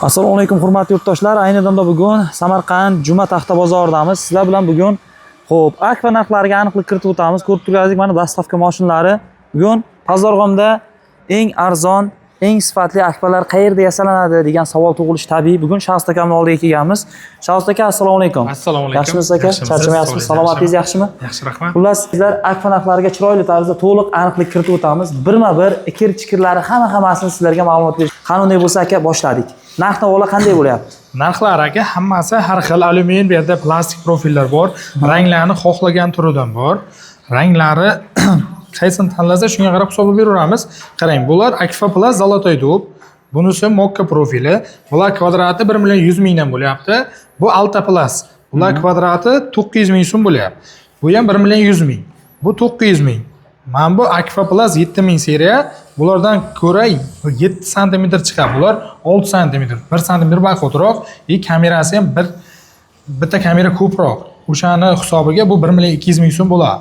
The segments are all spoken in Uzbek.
Assalomu alaykum hurmatli yurtdoshlar. Ayni damda bugun Samarqand Juma taxta bozoridamiz. Sizlar bilan bugun Akfa narxlariga aniqlik kiritib o'tamiz. Ko'rib turganingizdek, mana dastavka mashinalari. Bugun Pazarg'omda eng arzon, eng sifatli Akfalar qayerda yasalanadi degan savol tug'ilishi tabiiy. Bugun Shaxs akamning oldiga kelganmiz. Shaxs aka, assalomu alaykum. Assalomu alaykum. Yaxshimisiz aka? Charchamayapsizmi? Salomatingiz yaxshimi? Yaxshi, rahmat. Xullas, sizlar Akfa narxlariga chiroyli tarzda to'liq aniqlik kiritib o'tamiz. Birma-bir ikir-chikirlari hammasini sizlarga ma'lumot berish. Qanday bo'lsa aka, boshladik. Narx-navolar qanday bo'lyapti? Narxlar aka hammasi har xil. Alyumin, bu yerda plastik profillar bor. Ranglarni xohlagan turidan bor. Ranglari qaysini tanlasa shunga qarab hisob beraveramiz. Qarang, bular Akfa Plus Zolotoy dub. Bunisi Mokka profili. Bular kvadrati 1 million 100 mingdan bo'lyapti. Bu Alta Plus. Bular kvadrati 900 ming so'm bo'lyapti. Bu ham 1 million 100 ming. Bu 900 ming. Mana bu Akfa Plus 7000 seriya. Bulardan ko'ra 7 sm chiqadi. Bular 6 sm, 1 sm bahotroq, kamerasi ham bitta kamera ko'proq. O'shani hisobiga bu 1 million 200 ming so'm bo'ladi.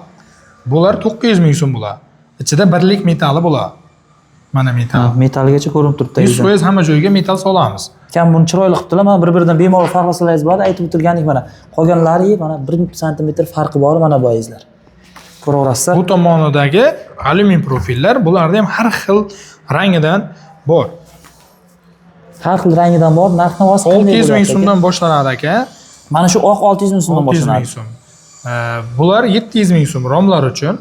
Bular 900 ming so'm bo'ladi. Ichida birlik metali bo'ladi. Mana metal. Metalgacha ko'rinib turibdi. 100% hamma joyga metal solamiz. Kam buni chiroyli qilibdilar. Mana bir-biridan bemalol farqlasalaringiz bo'ladi. Aytib o'tilgandek mana qolganlari mana 1 sm farqi bor mana boyizlar. Ko'raverasizlar. Bu tomonidagi alyumin profillar, bularda ham har xil rangidan bor. Har xil rangidan bor. Narx-navosi qanday 600 ming so'mdan boshlanadi aka. Mana shu oq 600 ming so'mdan 600 boshlanadi. ming so'm. Bular 700 ming so'm romlar uchun.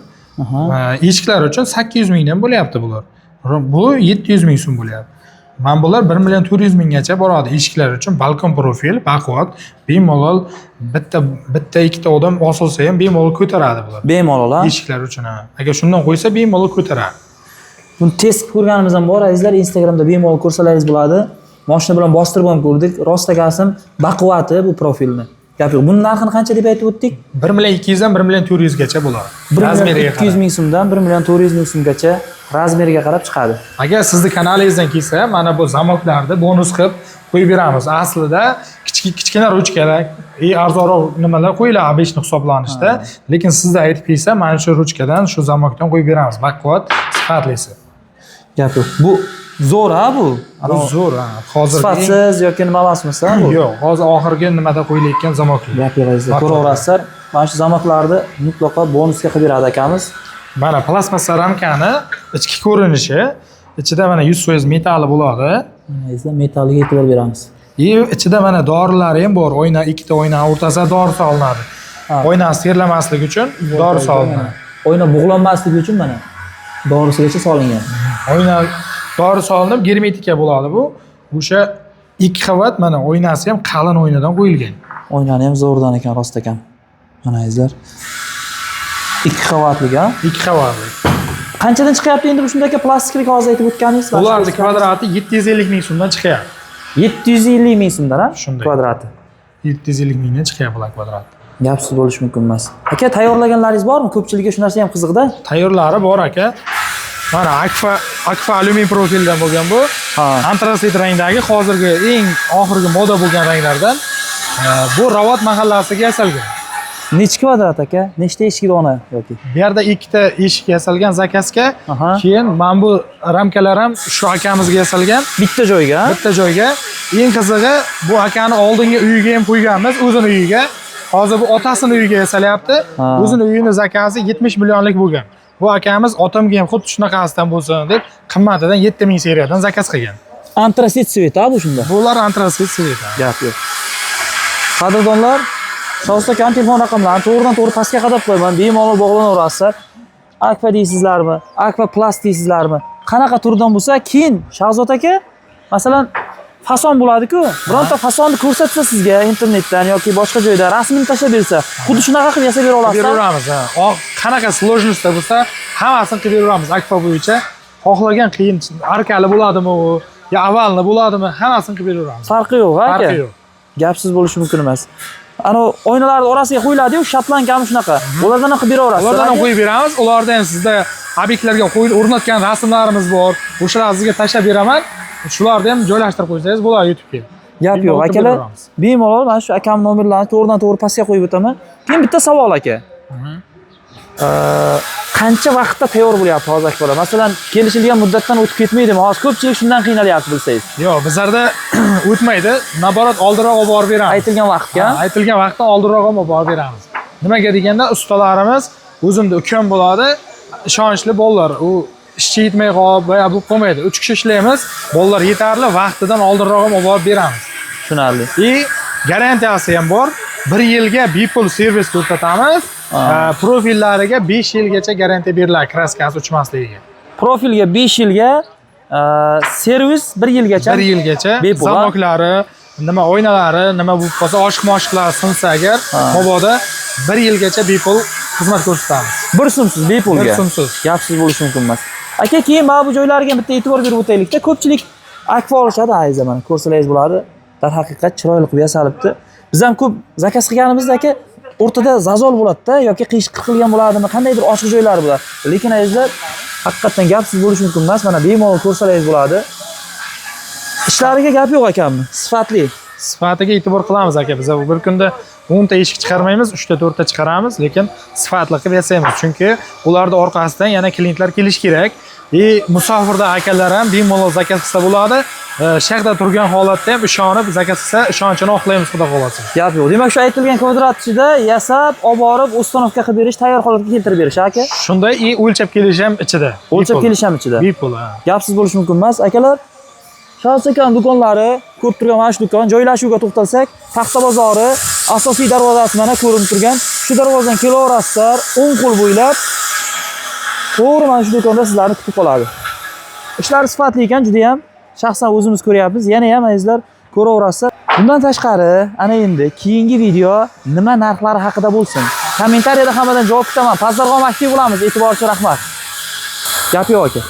Eshiklar uchun 800 mingdan bo'lyapti bular. Bu 700 ming so'm bo'lyapti. Mana bular 1 million 400 minggacha boradi. Eshiklar uchun balkon profil, baquvvat, bemalol bitta ikkita odam osilsa ham bemalol ko'taradi bular. Bemalol, ha? Eshiklar uchun ha. Agar shundan qo'ysa bemalol ko'taradi. Buni test ko'rganimiz ham bor, azizlar. Instagramda bemalol ko'rsalaringiz bo'ladi. Mashina bilan bostirib ham ko'rdik. Rost akasim baquvvati bu profilni. Gap yo'q. Buning narxini qancha deb aytib o'tdik? 1 million 200 dan 1 million 400 gacha bo'ladi. 1 million 200 ming so'mdan 1 million 400 ming so'mgacha razmeriga qarab chiqadi. Agar sizni kanalingizdan kelsa, mana bu zamoklarni bonus qilib qo'yib beramiz. Aslida kichkina ruchkalar, arzonroq nimalar qo'yiladi obeshni hisoblanishda, lekin sizda aytib kelsa, mana shu ruchkadan, shu zamokdan qo'yib beramiz. Baquvvat, sifatlisi. Gap yo'q. Bu zo'r ha bu. Bu zo'r ha. Hozir sifatsiz yoki nima emasmisa bu? Yo'q, hozir oxirgi nimada qo'yilayotgan zamoklar. Gap yo'q azizlar. Ko'raverasizlar. Mana shu zamoklarni mutlaqo bonusga qilib beradi akamiz. Mana plastmassa ramkani ichki ko'rinishi, ichida mana 100% metali bo'ladi. Azizlar, metaliga e'tibor beramiz. Ichida mana dorilari ham bor. Ikkita oyna o'rtasida dori solinadi. Oynasi terlamasligi uchun dori solinadi. Oyna bug'lanmasligi uchun mana dorisigacha solingan. Oyna dori solinib, germetika bo'ladi bu. O'sha 2 qavat mana oynasi ham qalin oynadan qo'yilgan. Oynani ham zo'rdan ekan, rost ekan. Mana azizlar. 2 qavatlik ha? 2 qavatlik. Qanchadan chiqyapti endi bu shundaki plastiklik hozir aytib o'tganingiz? Ularning kvadrati 750 ming so'mdan chiqyapti. 750 ming so'mdan ha? Kvadrati. 750 mingdan chiqyapti bular kvadrati. Gapsiz bo'lishi mumkin emas. Aka, tayyorlaganlaringiz bormi? Ko'pchilikga shu narsa ham qiziqda. Tayyorlari bor aka. Mana Akfa alyumin profildan bo'lgan bu. Antrasit rangdagi hozirgi eng oxirgi moda bo'lgan ranglardan. Bu Ravot mahallasiga yasalgan. Necha kvadrat aka? Nechta eshik dona yoki? Bu yerda 2 ta eshik yasalgan zakazga. Keyin mana bu ramkalar ham shu akamizga yasalgan. Bitta joyga? Bitta joyga. Eng qizig'i, bu akani oldingi uyiga ham qo'yganmiz, o'zini uyiga. Hozir bu otasini uyiga yasalyapti. O'zini uyini zakazi 70 millionlik bo'lgan. Bu akamiz otamga ham xuddi shunaqasidan bo'lsin deb qimmatidan 7000 seriyadan zakaz qilgan. Antrasit sveta bu shunda. Bular antrasit sveta. Gap yo'q. Qadrdonlar, Shaxs aka telefon raqamlarini to'g'ridan-to'g'ri pastga qadab qo'yaman. Bemalol bog'lanaverasizlar. Akfa deysizlarmi? Akfa Plus deysizlarmi? Qanaqa turdan bo'lsa, keyin Shahzod aka, masalan, fason bo'ladi-ku. Bironta fasonni ko'rsatsa sizga internetdan yoki boshqa joyda rasmini tashlab bersa, xuddi shunaqa qilib yasab bera olasiz. Beraveramiz, ha. Qanaqa sложностьda bo'lsa, hammasini qilib beraveramiz Akfa bo'yicha. Xohlagan qiyin arkali bo'ladimi u, yo avalni bo'ladimi, hammasini qilib beraveramiz. Farqi yo'q, ha aka. Farqi yo'q. Gapsiz bo'lishi mumkin emas. Ana oynalarning orasiga qo'yiladi-yu, shatlankami shunaqa. Ulardan ham qilib beraverasiz. Ulardan ham qo'yib beramiz. Ularda ham sizda obyektlarga qo'yib o'rnatgan rasmlarimiz bor. O'shalarni sizga tashlab beraman. Shularni ham joylashtirib qo'ysangiz bo'ladi YouTube'ga. Gap yo'q, akalar. Bemalol mana shu akam nomerlarini to'g'ridan-to'g'ri pastga qo'yib o'taman. Keyin bitta savol aka. qancha vaqtda tayyor bo'lyapti hozir aka? Masalan, kelishilgan muddatdan o'tib ketmaydimi? Hozir ko'pchilik shundan qiynalyapti bilsangiz. Yo'q, bizlarda o'tmaydi. Naborat oldinroq olib borib beramiz. Aytilgan vaqtga. Aytilgan vaqtdan oldinroq olib borib beramiz. Nimaga deganda, ustalarimiz o'zimda ukam bo'ladi, ishonchli bolalar. U ishchi yetmay qolib, boya bo'lib qolmaydi. 3 kishi ishlaymiz, bolalar yetarli, vaqtidan oldinroq olib borib beramiz. Tushunarli. Garantiyasi ham bor. 1 yilga bepul servis ko'rsatamiz. Profillariga 5 yilgacha garantiya beriladi, kraskasi uchmasligiga. Profilga 5 yilga, servis 1 yilgacha. 1 yilgacha bepul. zamoklari, nima oynalari, nima bo'lib qolsa, oshiq-moshiqlar sinsa agar, mabodo 1 yilgacha bepul xizmat ko'rsatamiz. Bir so'msiz bepulga. Bir so'msiz. Gapsiz bo'lishi mumkin emas. Aka, keyin mana bu joylarga bitta e'tibor berib o'taylikda. Ko'pchilik akfa olishadi, ayza mana ko'rsalaringiz bo'ladi. Darhaqiqat chiroyli qilib yasalibdi. Biz ham ko'p zakaz qilganimizda aka o'rtada zazol bo'ladi-da yoki qiyshiq qilgan bo'ladimi, qandaydir ochiq joylari bo'ladi. Lekin ayzlar haqiqatan gapsiz bo'lishi mumkin emas. Mana bemalol ko'rsalaringiz bo'ladi. Ishlariga gap yo'q ekanmi? Sifatli. Sifatiga e'tibor qilamiz aka. Biz bir kunda 10 ta eshik chiqarmaymiz, 3 ta 4 ta chiqaramiz, lekin sifatli qilib yasaymiz. Chunki ularda orqasidan yana klientlar kelish kerak. Musofirda akalar ham bemalol zakaz qilsa bo'ladi. Shaharda turgan holatda ham ishonib zakaz qilsa, ishonchini oqlaymiz, xudo xolasa. Gap yo'q. Demak, shu aytilgan kvadrat ichida yasab, olib borib, ustanovka qilib berish, tayyor holatga keltirib berish aka. Shunday o'lchab kelish ham ichida. O'lchab kelish ham ichida. Bepul. Gapsiz bo'lishi mumkin emas. Akalar, Shohis aka do'konlari, ko'rib turgan mana shu do'kon, joylashuvga to'xtalsak, Paxta bozori asosiy darvozasi mana ko'rinib turgan. Shu darvozadan kelaverasizlar, o'ng qo'l bo'ylab to'g'ri mana shu do'konda sizlarni kutib qoladi. Ishlari sifatli ekan, juda ham shaxsan o'zimiz ko'ryapmiz. Yana ham azizlar ko'raverasizlar. Bundan tashqari, ana endi keyingi video nima narxlari haqida bo'lsin? Kommentariyada hammadan javob kutaman. Pazarg'om aktiv bo'lamiz. E'tibor uchun rahmat. Gap yo'q aka.